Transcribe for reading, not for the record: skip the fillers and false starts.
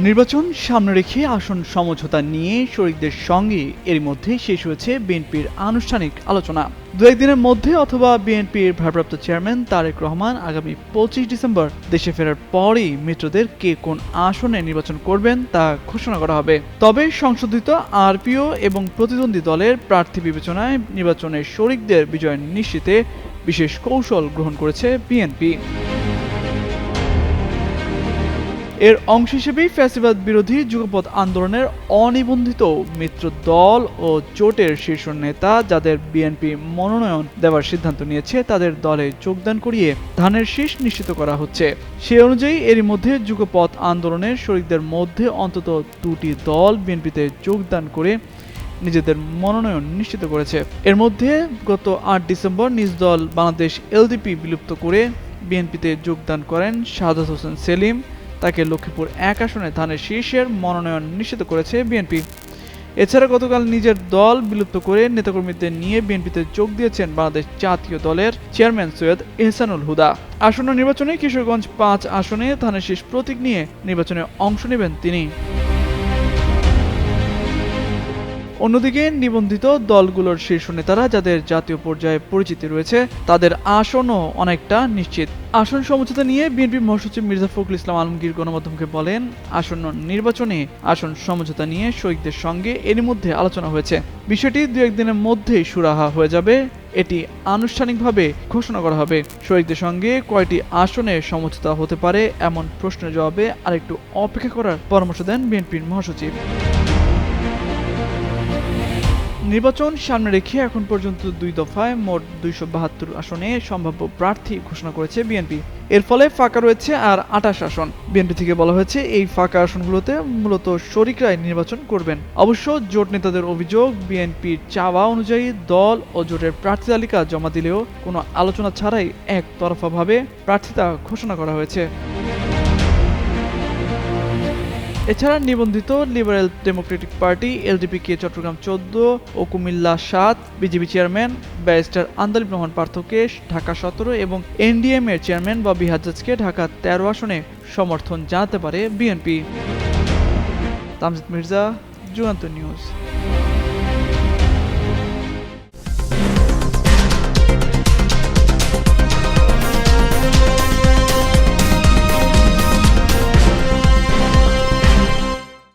নির্বাচন সামনে রেখে আসন সমঝোতা নিয়ে শরিকদের সঙ্গে এর মধ্যে শেষ হয়েছে বিএনপির আনুষ্ঠানিক আলোচনা। দু একদিনের মধ্যে অথবা বিএনপির ভারপ্রাপ্ত চেয়ারম্যান তারেক রহমান আগামী 25 ডিসেম্বর দেশে ফেরার পরই মিত্রদের কে কোন আসনে নির্বাচন করবেন তা ঘোষণা করা হবে। তবে সংশোধিত আরপিও এবং প্রতিদ্বন্দ্বী দলের প্রার্থী বিবেচনায় নির্বাচনের শরিকদের বিজয় নিশ্চিতে বিশেষ কৌশল গ্রহণ করেছে বিএনপি। এর অংশ হিসেবেই ফ্যাসিবাদ বিরোধী যুগপৎ আন্দোলনের অনিবন্ধিত মিত্র দল ও জোটের শীর্ষ নেতা যাদের বিএনপি মনোনয়ন দেওয়ার সিদ্ধান্ত নিয়েছে তাদের দলে যোগদান করিয়ে ধানের শীষ নিশ্চিত করা হচ্ছে। সে অনুযায়ী এরই মধ্যে যুগপৎ আন্দোলনের শরিকদের মধ্যে অন্তত দুটি দল বিএনপিতে যোগদান করে নিজেদের মনোনয়ন নিশ্চিত করেছে। এর মধ্যে গত ৮ ডিসেম্বর নিজ দল বাংলাদেশ এলডিপি বিলুপ্ত করে বিএনপিতে যোগদান করেন শাহাদাত হোসেন সেলিম। তাকে লক্ষ্মীপুর ১ আসনে ধানের শীষের মনোনয়ন নিশ্চিত করেছে বিএনপি। এছাড়া গতকাল নিজের দল বিলুপ্ত করে নেতাকর্মীদের নিয়ে বিএনপিতে যোগ দিয়েছেন বাংলাদেশ জাতীয় দলের চেয়ারম্যান সৈয়দ এহসানুল হুদা। আসন্ন নির্বাচনে কিশোরগঞ্জ ৫ আসনে ধানের শীষ প্রতীক নিয়ে নির্বাচনে অংশ নেবেন তিনি। অন্যদিকে নিবন্ধিত দলগুলোর শীর্ষ নেতারা যাদের জাতীয় পর্যায়ে পরিচিতি রয়েছে তাদের আসনও অনেকটা নিশ্চিত। আসন সমঝোতা নিয়ে বিএনপি মহাসচিব মির্জা ফখরুল ইসলাম আলমগীর গণমাধ্যমকে বলেন, আসন্ন নির্বাচনে আসন সমঝোতা নিয়ে শরিকদের সঙ্গে এরই মধ্যে আলোচনা হয়েছে। বিষয়টি দু একদিনের মধ্যেই সুরাহা হয়ে যাবে। এটি আনুষ্ঠানিকভাবে ঘোষণা করা হবে। শরিকদের সঙ্গে কয়টি আসনে সমঝোতা হতে পারে এমন প্রশ্নের জবাবে আরেকটু অপেক্ষা করার পরামর্শ দেন বিএনপির মহাসচিব। নির্বাচন সামনে রেখে এখন পর্যন্ত ২ দফায় মোট ২৭২ আসনে সম্ভাব্য প্রার্থী ঘোষণা করেছে বিএনপি। এর ফলে ফাঁকা রয়েছে আর ২৮ আসন। বিএনপি থেকে বলা হয়েছে এই ফাঁকা আসনগুলোতে মূলত শরিকরাই নির্বাচন করবেন। অবশ্য জোট নেতাদের অভিযোগ, বিএনপির চাওয়া অনুযায়ী দল ও জোটের প্রার্থী তালিকা জমা দিলেও কোনো আলোচনা ছাড়াই একতরফাভাবে প্রার্থিতা ঘোষণা করা হয়েছে। এছাড়া নিবন্ধিত লিবারেল ডেমোক্রেটিক পার্টি এলডিপিকে চট্টগ্রাম ১৪ ও Cumilla ৭, BJP chairman barrister Andalib Rahman পার্থকে ঢাকা ১৭ এবং এনডিএম এর চেয়ারম্যান ববি হাজ্জাজকে ঢাকা ১৩ আসনে সমর্থন জানাতে পারে বিএনপি। তামজিদ মির্জা, যুগান্তর নিউজ।